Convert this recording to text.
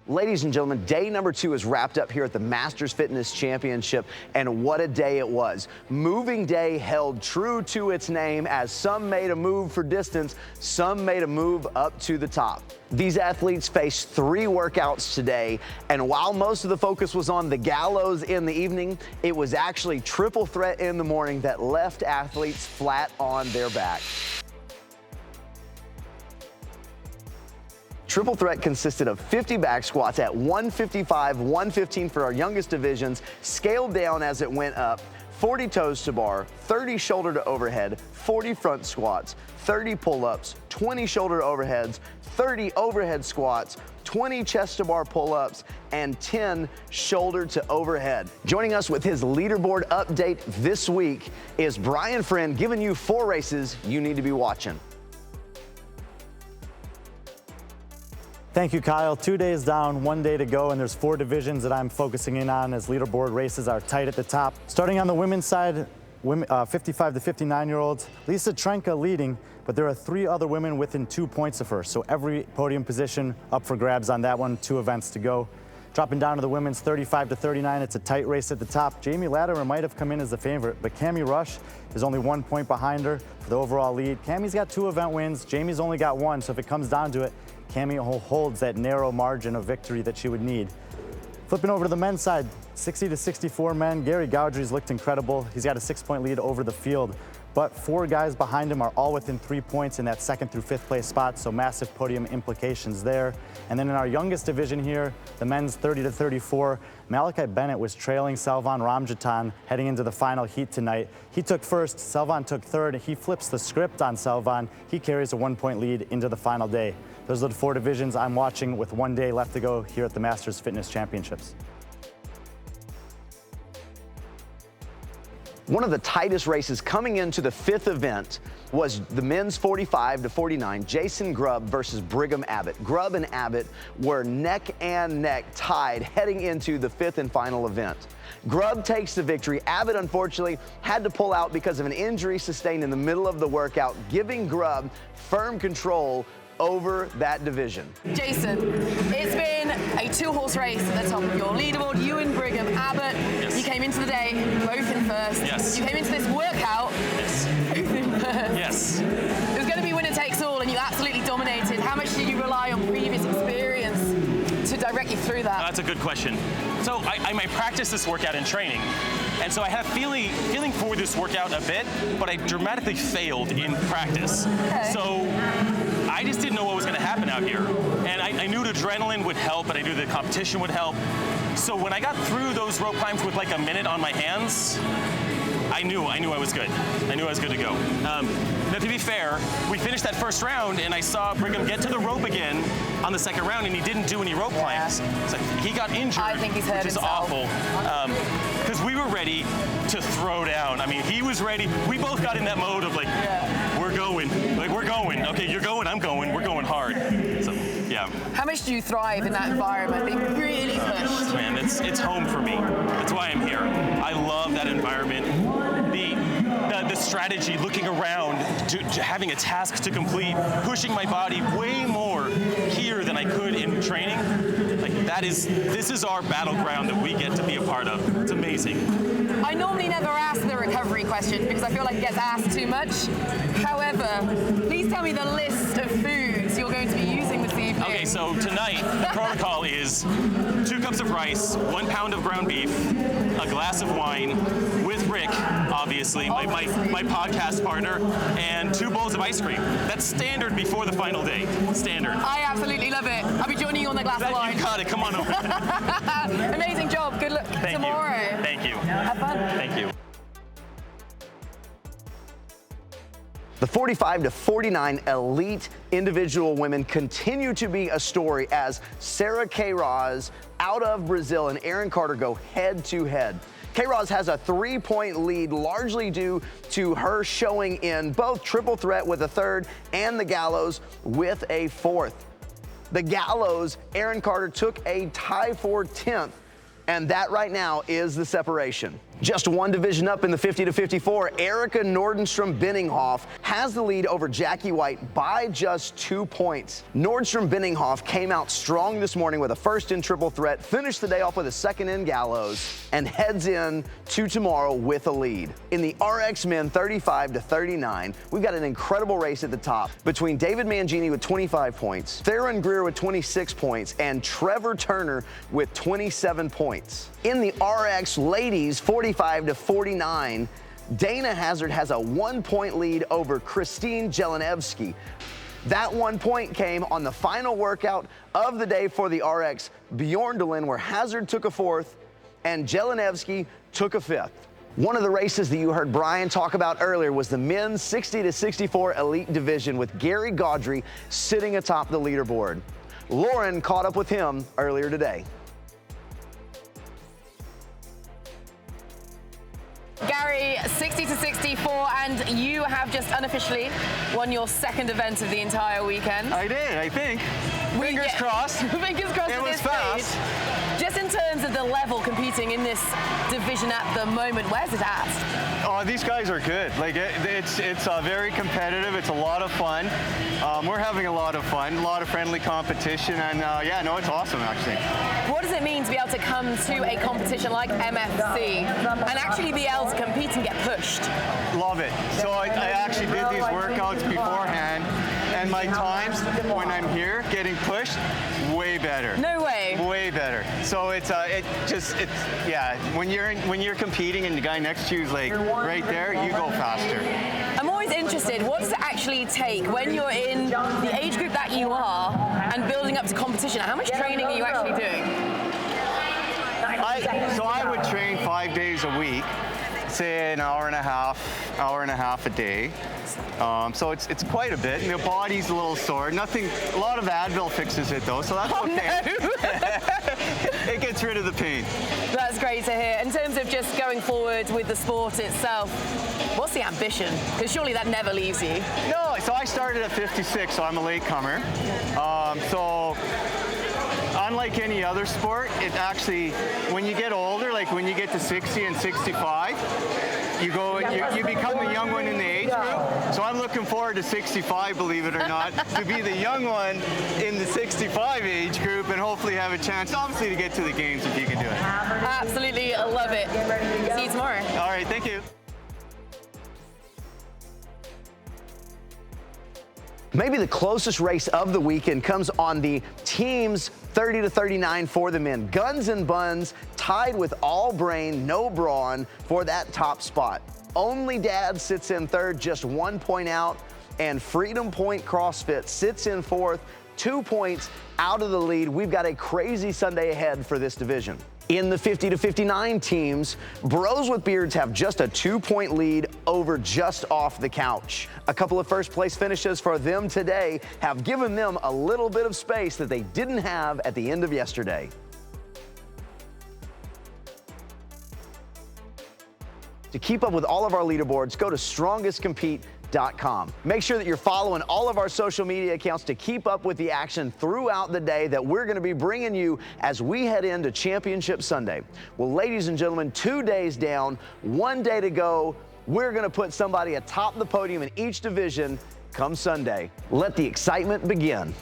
Ladies and gentlemen, day number 2 is wrapped up here at the Masters Fitness Championship, and what a day it was. Moving day held true to its name as some made a move for distance, some made a move up to the top. These athletes faced 3 workouts today, and while most of the focus was on the gallows in the evening, it was actually triple threat in the morning that left athletes flat on their back. Triple threat consisted of 50 back squats at 155, 115 for our youngest divisions, scaled down as it went up, 40 toes to bar, 30 shoulder to overhead, 40 front squats, 30 pull-ups, 20 shoulder to overheads, 30 overhead squats, 20 chest to bar pull-ups, and 10 shoulder to overhead. Joining us with his leaderboard update this week is Brian Friend, giving you 4 races you need to be watching. Thank you, Kyle. 2 days down, 1 day to go, and there's 4 divisions that I'm focusing in on as leaderboard races are tight at the top. Starting on the women's side, 55 to 59-year-olds, Lisa Trenka leading, but there are 3 other women within 2 points of her, so every podium position up for grabs on that one, 2 events to go. Dropping down to the women's 35 to 39, it's a tight race at the top. Jamie Latimer might have come in as the favorite, but Cammie Rush is only 1 point behind her for the overall lead. Cammie's got 2 event wins, Jamie's only got 1, so if it comes down to it, Cammie holds that narrow margin of victory that she would need. Flipping over to the men's side, 60 to 64 men, Gary Gaudry's looked incredible. He's got a 6-point lead over the field, but 4 guys behind him are all within 3 points in that 2nd through 5th place spot, so massive podium implications there. And then in our youngest division here, the men's 30 to 34, Malachi Bennett was trailing Selvan Ramjatan heading into the final heat tonight. He took first, Selvan took third. He flips the script on Selvan. He carries a 1-point lead into the final day. Those are the 4 divisions I'm watching with 1 day left to go here at the Masters Fitness Championships. One of the tightest races coming into the 5th event was the men's 45 to 49, Jason Grubb versus Brigham Abbott. Grubb and Abbott were neck and neck tied heading into the 5th and final event. Grubb takes the victory. Abbott, unfortunately, had to pull out because of an injury sustained in the middle of the workout, giving Grubb firm control over that division. Jason, it's been a 2-horse race at the top of your leaderboard. You and Brigham Abbott, yes. You came into the day both in first. Yes. You came into this workout yes. both in first. Yes. It was going to be winner takes all, and you absolutely dominated. How much did you rely on previous experience to direct you through that? That's a good question. So I might practice this workout in training. And so I had a feeling for this workout a bit, but I dramatically failed in practice. Okay. So I just didn't know what was going to happen out here. And I knew the adrenaline would help, but I knew the competition would help. So when I got through those rope climbs with like a minute on my hands, I knew I was good. I knew I was good to go. Now, to be fair, we finished that first round, and I saw Brigham get to the rope again on the second round, and he didn't do any rope climbs. So he got injured, I think he's hurt which is himself. awful. Because we were ready to throw down. I mean, he was ready. We both got in that mode of like, we're going. Like, we're going. Okay, you're going, I'm going. We're going hard. So, yeah. How much do you thrive in that environment, being really pushed? Man, it's home for me. That's why I'm here. I love that environment. The strategy, looking around, to having a task to complete, pushing my body way more here than I could in training. Like this is our battleground that we get to be a part of. It's amazing. I normally never ask the recovery question because I feel like it gets asked too much. However, please tell me the list of foods you're going to be using this evening. Okay, so tonight, the protocol is 2 cups of rice, 1 pound of ground beef, a glass of wine, with Rick, obviously, my podcast partner, and 2 bowls of ice cream. That's standard before the final day. Standard. I absolutely love it. I'll be joining you on the glass of wine. You got it. Come on over. Amazing job. Good luck tomorrow. Thank you. Have fun. Thank you. The 45 to 49 elite individual women continue to be a story as Sarah Queiroz out of Brazil and Erin Carter go head to head. Queiroz has a 3-point lead, largely due to her showing in both triple threat with a 3rd and the gallows with a 4th. The gallows, Erin Carter took a tie for 10th. And that right now is the separation. Just one division up in the 50 to 54, Erica Nordstrom-Benninghoff has the lead over Jackie White by just 2 points. Nordstrom-Benninghoff came out strong this morning with a first in triple threat, finished the day off with a second in gallows, and heads in to tomorrow with a lead. In the RX men 35 to 39, we've got an incredible race at the top between David Mangini with 25 points, Theron Greer with 26 points, and Trevor Turner with 27 points. In the RX ladies 45 to 49, Dana Hazard has a 1 point lead over Christine Jelenevsky. That 1 point came on the final workout of the day for the RX Bjorndalen, where Hazard took a 4th and Jelenevsky took a 5th. One of the races that you heard Brian talk about earlier was the men's 60 to 64 elite division with Gary Gaudry sitting atop the leaderboard. Lauren caught up with him earlier today. Gary, 60 to 64, and you have just unofficially won your second event of the entire weekend. I did, I think. Fingers crossed. Fingers crossed. It at was this fast. stage. Just in terms of the level competing in this division at the moment, where's it at? Oh, these guys are good. Like it's very competitive. It's a lot of fun. We're having a lot of fun, a lot of friendly competition, and yeah, no, it's awesome actually. What does it mean to be able to come to a competition like MFC and actually be able to compete and get pushed? Love it. So I actually did these workouts beforehand, and my times when I'm here getting pushed, way better. No way. Way better. So yeah. When you're competing and the guy next to you is like right there, you go faster. I'm always interested, what does it actually take when you're in the age group that you are and building up to competition? How much training are you actually doing? So I would train 5 days a week, say an hour and a half a day. So it's quite a bit, and the body's a little sore. A lot of Advil fixes it though, so that's okay. No. It gets rid of the pain. That's great to hear. In terms of just going forward with the sport itself, what's the ambition? Because surely that never leaves you. No, so I started at 56, so I'm a latecomer. So unlike any other sport, it actually, when you get older, like when you get to 60 and 65, you become the young one in the age group. So I'm looking forward to 65, believe it or not, to be the young one in the 65 age group and hopefully have a chance, obviously, to get to the games if you can do it. Absolutely love it. See you tomorrow. All right, thank you. Maybe the closest race of the weekend comes on the teams 30 to 39 for the men. Guns and Buns tied with All Brain, no Brawn for that top spot. Only Dad sits in third, just 1 point out, and Freedom Point CrossFit sits in fourth, 2 points out of the lead. We've got a crazy Sunday ahead for this division. In the 50 to 59 teams, Bros with Beards have just a 2 point lead over Just Off the Couch. A couple of first place finishes for them today have given them a little bit of space that they didn't have at the end of yesterday. To keep up with all of our leaderboards, go to strongestcompete.com. Make sure that you're following all of our social media accounts to keep up with the action throughout the day that we're going to be bringing you as we head into Championship Sunday. Well, ladies and gentlemen, 2 days down, 1 day to go. We're going to put somebody atop the podium in each division come Sunday. Let the excitement begin.